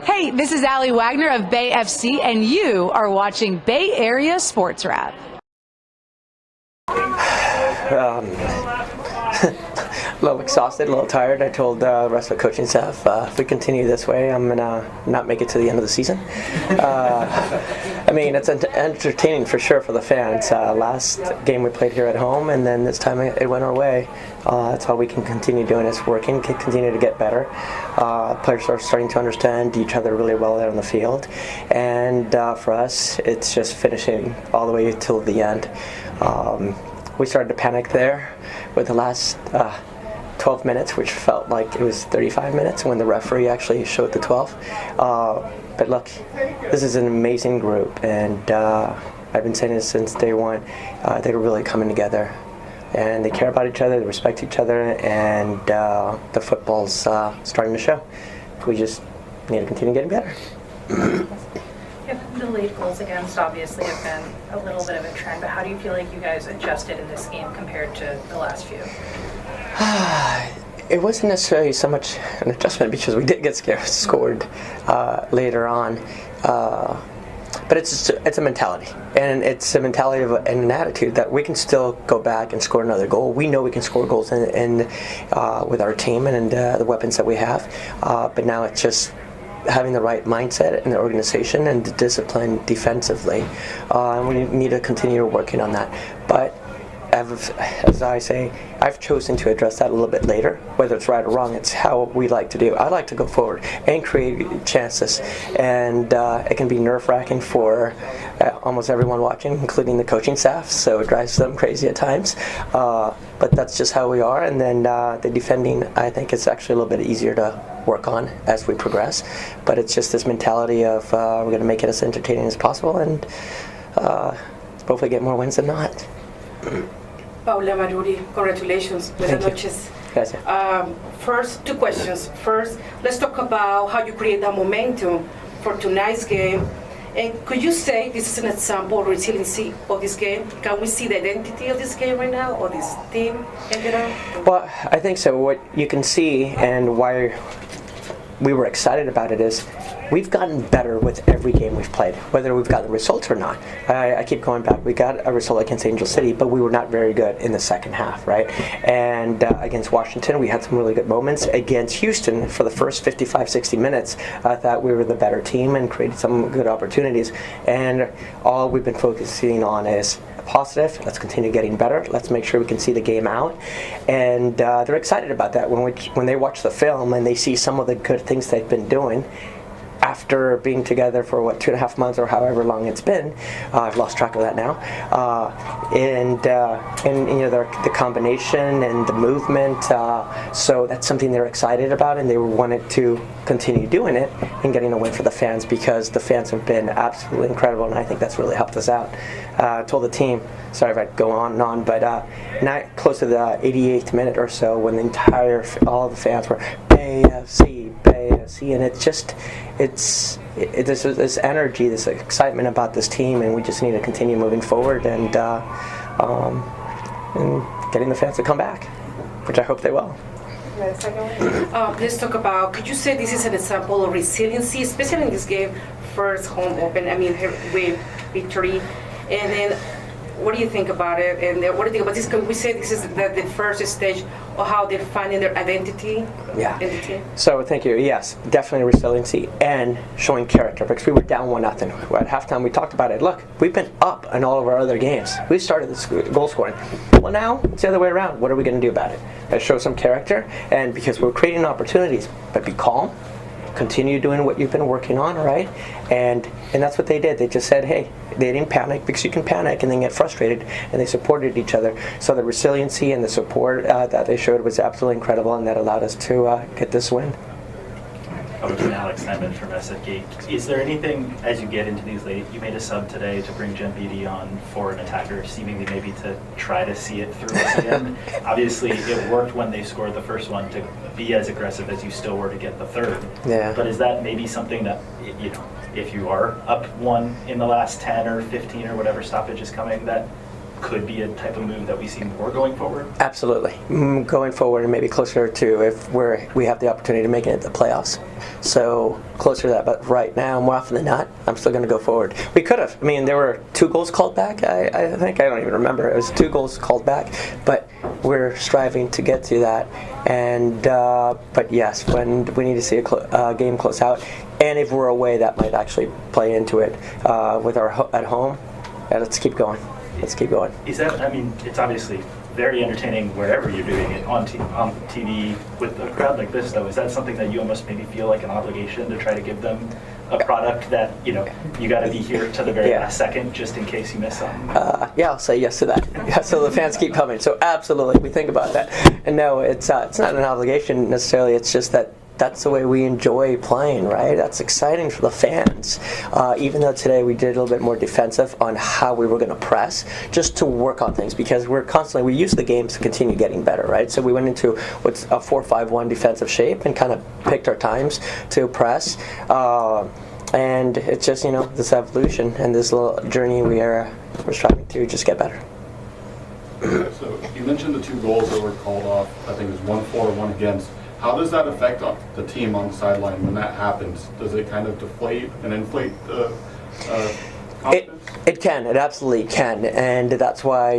Hey, this is Allie Wagner of Bay FC, and you are watching Bay Area Sports Wrap. A little exhausted, a little tired. I told the rest of the coaching staff, if we continue this way, I'm going to not make it to the end of the season. I mean, it's entertaining for sure for the fans. Last game we played here at home, and then this time it went our way. That's all we can continue doing is working, continue to get better. Players are starting to understand each other really well there on the field. And for us, it's just finishing all the way till the end. We started to panic there with the last 12 minutes, which felt like it was 35 minutes when the referee actually showed the 12. But look, this is an amazing group, and I've been saying this since day one. They're really coming together, and they care about each other, they respect each other, and the football's starting to show. We just need to continue getting better. The late goals against obviously have been a little bit of a trend, but how do you feel like you guys adjusted in this game compared to the last few? It wasn't necessarily so much an adjustment because we did get scored later on, but it's a mentality, and it's a mentality and an attitude that we can still go back and score another goal. We know we can score goals with our team and the weapons that we have, but now it's just having the right mindset and the organization and the discipline defensively, and we need to continue working on that. But as I say, I've chosen to address that a little bit later. Whether it's right or wrong, it's how we like to do. I like to go forward and create chances, and it can be nerve-wracking for almost everyone watching, including the coaching staff, so it drives them crazy at times. But that's just how we are, and then the defending, I think it's actually a little bit easier to work on as we progress. But it's just this mentality of we're going to make it as entertaining as possible, and hopefully get more wins than not. Paula Maruri, congratulations. Buenas noches. Gracias. First, two questions. First, let's talk about how you create that momentum for tonight's game. And could you say this is an example of resiliency of this game? Can we see the identity of this game right now, or this team in general? Well, I think so. What you can see and why we were excited about it is we've gotten better with every game we've played, whether we've got the results or not. I keep going back. We got a result against Angel City, but we were not very good in the second half, right? And against Washington, we had some really good moments. Against Houston, for the first 55, 60 minutes, I thought we were the better team and created some good opportunities. And all we've been focusing on is positive. Let's continue getting better. Let's make sure we can see the game out. And they're excited about that when they watch the film and they see some of the good things they've been doing after being together for 2.5 months or however long it's been. I've lost track of that now. And you know, the combination and the movement. So that's something they're excited about, and they wanted to continue doing it and getting a win for the fans, because the fans have been absolutely incredible, and I think that's really helped us out. I told the team, sorry if I go on and on, but not close to the 88th minute or so, when all the fans were Bay FC, and it's just there's this energy, this excitement about this team, and we just need to continue moving forward and getting the fans to come back, which I hope they will. Let's talk about, could you say this is an example of resiliency, especially in this game, first home open, with victory, and then what do you think about it, and what do you think about this? Can we say this is the first stage of how they're finding their identity in the team? So thank you. Yes, definitely resiliency and showing character, because we were down 1-0. At halftime we talked about it. Look, we've been up in all of our other games. We started this goal scoring. Well, now it's the other way around. What are we going to do about it? Let's show some character, and because we're creating opportunities, but be calm. Continue doing what you've been working on, right? And that's what they did. They just said, hey, they didn't panic, because you can panic and then get frustrated, and they supported each other. So the resiliency and the support that they showed was absolutely incredible, and that allowed us to get this win. Alex Simon from SFG. Is there anything, as you get into these late, you made a sub today to bring Jen Beatty on for an attacker, seemingly maybe to try to see it through again? Obviously, it worked when they scored the first one to be as aggressive as you still were to get the third. Yeah. But is that maybe something that, you know, if you are up one in the last 10 or 15 or whatever stoppage is coming, that could be a type of move that we see more going forward? Absolutely. Going forward and maybe closer to if we have the opportunity to make it the playoffs. So closer to that. But right now, more often than not, I'm still going to go forward. We could have. I mean, there were 2 goals called back. I think. I don't even remember. It was 2 goals called back. But we're striving to get to that. And but yes, when we need to see a game close out, and if we're away, that might actually play into it. With our at home, let's keep going. Let's keep going. Is that? I mean, it's obviously very entertaining wherever you're doing it on TV with a crowd like this. Though, is that something that you almost maybe feel like an obligation to try to give them a product that you got to be here to the very last second just in case you miss something? Yeah, I'll say yes to that. Yeah, so the fans keep coming. So absolutely, we think about that. And no, it's not an obligation necessarily. It's just that that's the way we enjoy playing, right? That's exciting for the fans. Even though today we did a little bit more defensive on how we were going to press, just to work on things, because we use the games to continue getting better, right? So we went into what's a 4-5-1 defensive shape and kind of picked our times to press. And it's just, this evolution and this little journey we're striving to just get better. So you mentioned the 2 goals that were called off. I think it was 1 for, 1 against. How does that affect the team on the sideline when that happens? Does it kind of deflate and inflate the confidence? It can. It absolutely can. And that's why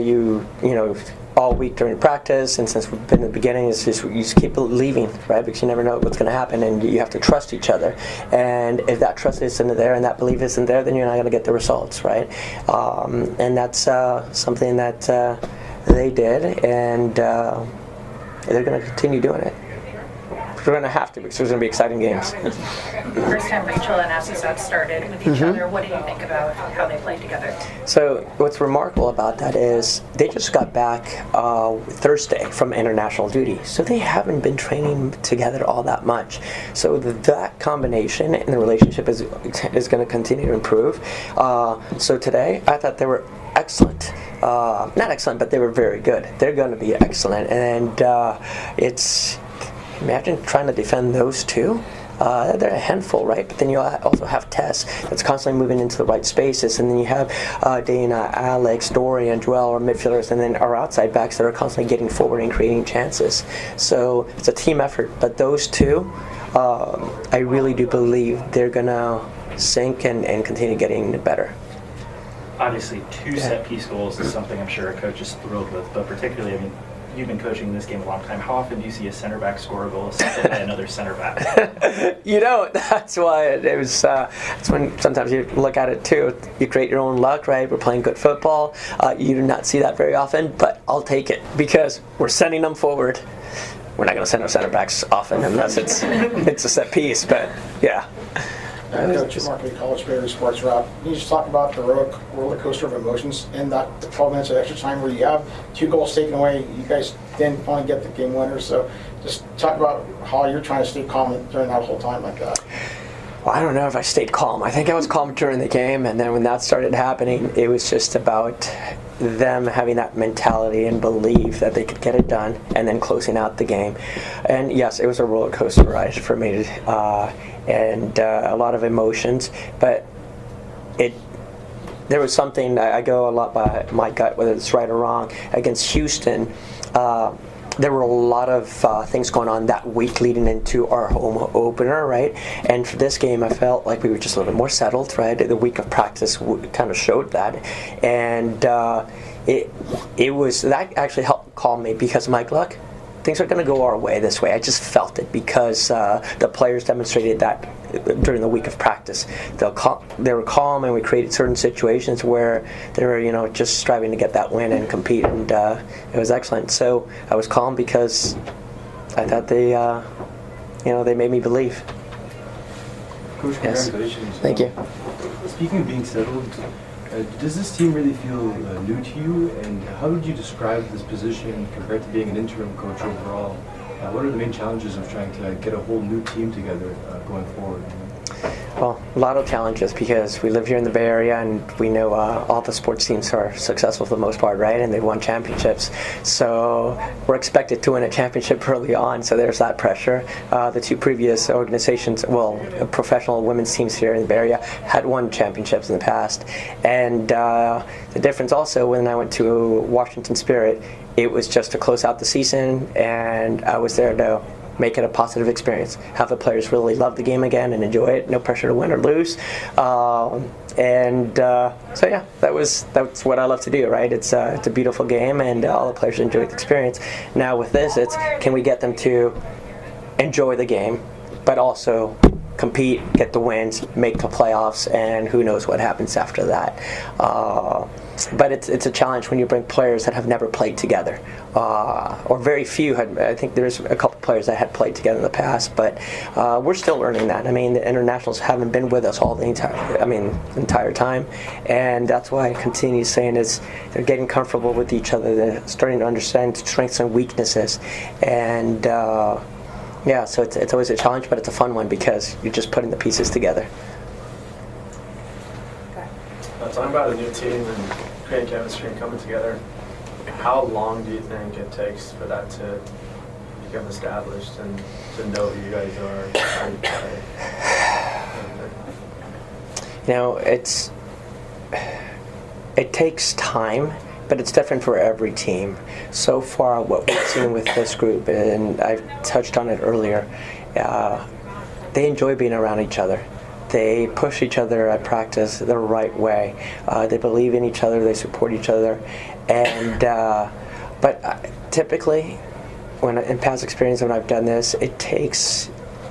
all week during practice, and since we've been in the beginning, it's just you just keep believing, right? Because you never know what's going to happen, and you have to trust each other. And if that trust isn't there and that belief isn't there, then you're not going to get the results, right? And that's something that they did, and they're going to continue doing it. We're going to have to, because there's going to be exciting games. First time Rachel and FC started with each other, what did you think about how they played together? So what's remarkable about that is they just got back Thursday from international duty. So they haven't been training together all that much. So that combination and the relationship is going to continue to improve. So today, I thought they were excellent. Not excellent, but they were very good. They're going to be excellent. And imagine trying to defend those 2. They're a handful, right? But then you also have Tess that's constantly moving into the right spaces, and then you have Dana, Alex, Dorian, Joel, our midfielders, and then our outside backs that are constantly getting forward and creating chances. So it's a team effort. But those 2, I really do believe they're gonna sync and continue getting better. Obviously, 2 set-piece goals is something I'm sure a coach is thrilled with, but particularly, you've been coaching this game a long time. How often do you see a center back score a goal assisted by another center back? You don't. That's why it was. It's when sometimes you look at it too. You create your own luck, right? We're playing good football. You do not see that very often, but I'll take it because we're sending them forward. We're not going to send our center backs often unless it's a set piece. But yeah. Coach Marketing College Baylor Sports Wrap. Can you just talk about the roller coaster of emotions in that 12 minutes of extra time where you have 2 goals taken away, you guys then finally get the game winner. So just talk about how you're trying to stay calm during that whole time like that. Well, I don't know if I stayed calm. I think I was calm during the game, and then when that started happening, it was just about them having that mentality and belief that they could get it done, and then closing out the game. And yes, it was a roller coaster ride for me, and a lot of emotions. But there was something I go a lot by my gut, whether it's right or wrong. Against Houston, there were a lot of things going on that week leading into our home opener, right? And for this game, I felt like we were just a little bit more settled, right? The week of practice kind of showed that, and it was that actually helped calm me because Mike, look, things are going to go our way this way. I just felt it because the players demonstrated that during the week of practice. They were calm, and we created certain situations where they were, just striving to get that win and compete, and it was excellent. So I was calm because I thought they made me believe. Coach, congratulations. Yes. Thank you. Speaking of being settled, does this team really feel new to you, and how would you describe this position compared to being an interim coach overall? What are the main challenges of trying to get a whole new team together going forward? Well, A lot of challenges because we live here in the Bay Area and we know all the sports teams are successful for the most part, right? And they've won championships. So we're expected to win a championship early on, so there's that pressure. The two previous organizations, well, professional women's teams here in the Bay Area had won championships in the past. And the difference also when I went to Washington Spirit, it was just to close out the season, and I was there to make it a positive experience. Have the players really love the game again and enjoy it. No pressure to win or lose. So yeah, that's what I love to do, right? It's a beautiful game, and all the players enjoy the experience. Now with this, it's can we get them to enjoy the game, but also compete, get the wins, make the playoffs, and who knows what happens after that. But it's a challenge when you bring players that have never played together, or very few had. I think there's a couple players that had played together in the past, but we're still learning that. I mean, the internationals haven't been with us all the entire time, and that's why I continue saying is they're getting comfortable with each other. They're starting to understand strengths and weaknesses, and yeah, so it's always a challenge, but it's a fun one because you're just putting the pieces together. Talking about a new team and creating chemistry and coming together, how long do you think it takes for that to become established and to know who you guys are, how you play? You know, it takes time, but it's different for every team. So far, what we've seen with this group, and I've touched on it earlier, they enjoy being around each other. They push each other at practice the right way. They believe in each other. They support each other. And but typically, in past experience when I've done this, it takes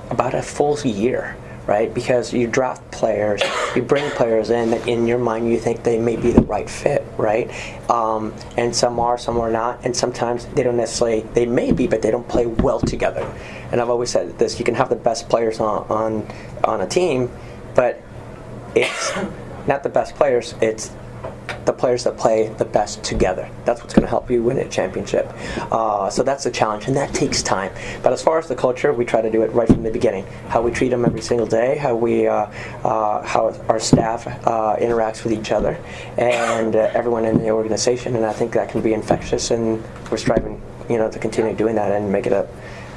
about a full year, right? Because you draft players, you bring players in that in your mind you think they may be the right fit, right? And some are not, and sometimes they don't necessarily, they may be, but they don't play well together. And I've always said this, you can have the best players on a team, but it's not the best players, it's the players that play the best together. That's what's going to help you win a championship. So that's the challenge, and that takes time. But as far as the culture, we try to do it right from the beginning. How we treat them every single day, how our staff interacts with each other, and everyone in the organization. And I think that can be infectious, and we're striving, to continue doing that and make it a.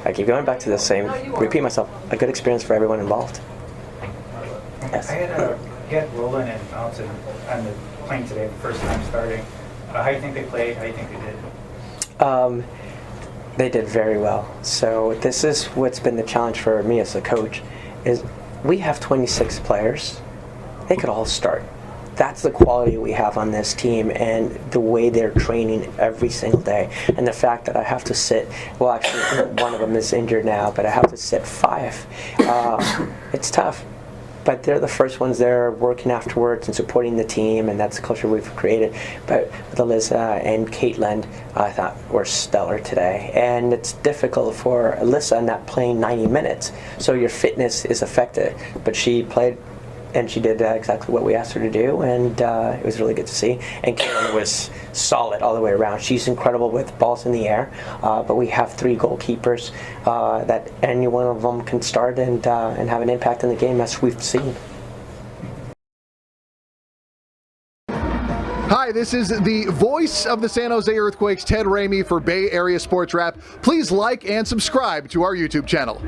I keep going back to the same. Repeat myself. A good experience for everyone involved. Yes. I had a get Roland and Mountain on the playing today, the first time starting. How do you think they played? How do you think they did? They did very well. So this is what's been the challenge for me as a coach, is we have 26 players. They could all start. That's the quality we have on this team and the way they're training every single day. And the fact that I have to sit, well actually one of them is injured now, but I have to sit 5. It's tough. But they're the first ones there working afterwards and supporting the team, and that's the culture we've created. But with Alyssa and Caitlin, I thought were stellar today. And it's difficult for Alyssa not playing 90 minutes, so your fitness is affected. But she played, and she did exactly what we asked her to do, and it was really good to see. And Caitlin was solid all the way around. She's incredible with balls in the air, but we have 3 goalkeepers that any one of them can start and have an impact in the game, as we've seen. Hi, this is the voice of the San Jose Earthquakes, Ted Ramey for Bay Area Sports Wrap. Please like and subscribe to our YouTube channel.